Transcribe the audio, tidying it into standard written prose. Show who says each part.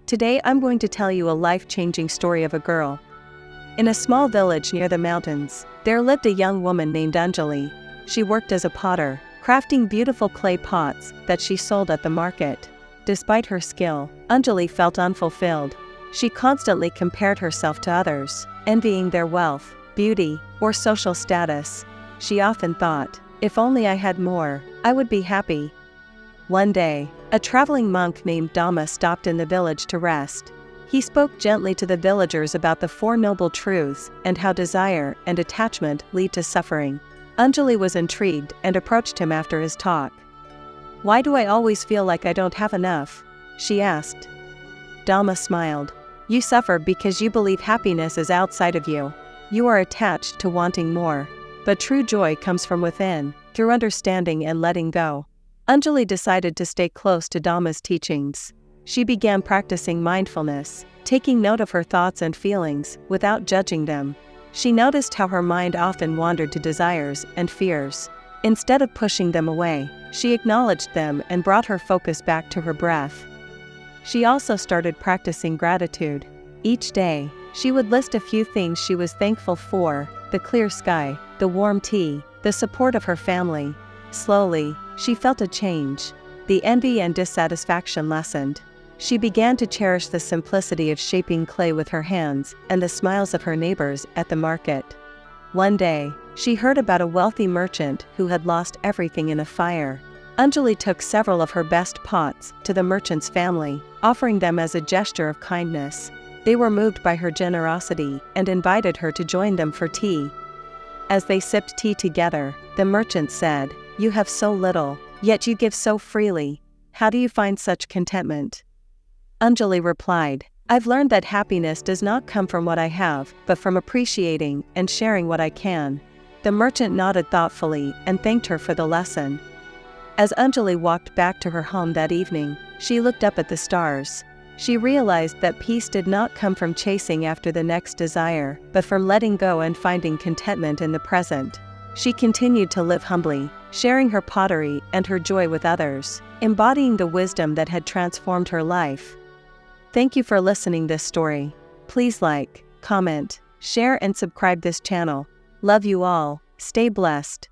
Speaker 1: Today I'm going to tell you a life-changing story of a girl. In a small village near the mountains, there lived a young woman named Anjali. She worked as a potter, crafting beautiful clay pots that she sold at the market. Despite her skill, Anjali felt unfulfilled. She constantly compared herself to others, envying their wealth, beauty, or social status. She often thought, if only I had more, I would be happy. One day, a traveling monk named Dhamma stopped in the village to rest. He spoke gently to the villagers about the Four Noble Truths and how desire and attachment lead to suffering. Anjali was intrigued and approached him after his talk. "Why do I always feel like I don't have enough?" she asked. Dhamma smiled. "You suffer because you believe happiness is outside of you. You are attached to wanting more. But true joy comes from within, through understanding and letting go." Anjali decided to stay close to Dhamma's teachings. She began practicing mindfulness, taking note of her thoughts and feelings without judging them. She noticed how her mind often wandered to desires and fears. Instead of pushing them away, she acknowledged them and brought her focus back to her breath. She also started practicing gratitude. Each day, she would list a few things she was thankful for: the clear sky, the warm tea, the support of her family. Slowly, she felt a change. The envy and dissatisfaction lessened. She began to cherish the simplicity of shaping clay with her hands and the smiles of her neighbors at the market. One day, she heard about a wealthy merchant who had lost everything in a fire. Anjali took several of her best pots to the merchant's family, offering them as a gesture of kindness. They were moved by her generosity and invited her to join them for tea. As they sipped tea together, the merchant said, "You have so little, yet you give so freely. How do you find such contentment?" Anjali replied, "I've learned that happiness does not come from what I have, but from appreciating and sharing what I can." The merchant nodded thoughtfully and thanked her for the lesson. As Anjali walked back to her home that evening, she looked up at the stars. She realized that peace did not come from chasing after the next desire, but from letting go and finding contentment in the present. She continued to live humbly, sharing her pottery and her joy with others, embodying the wisdom that had transformed her life. Thank you for listening this story. Please like, comment, share and subscribe this channel. Love you all. Stay blessed.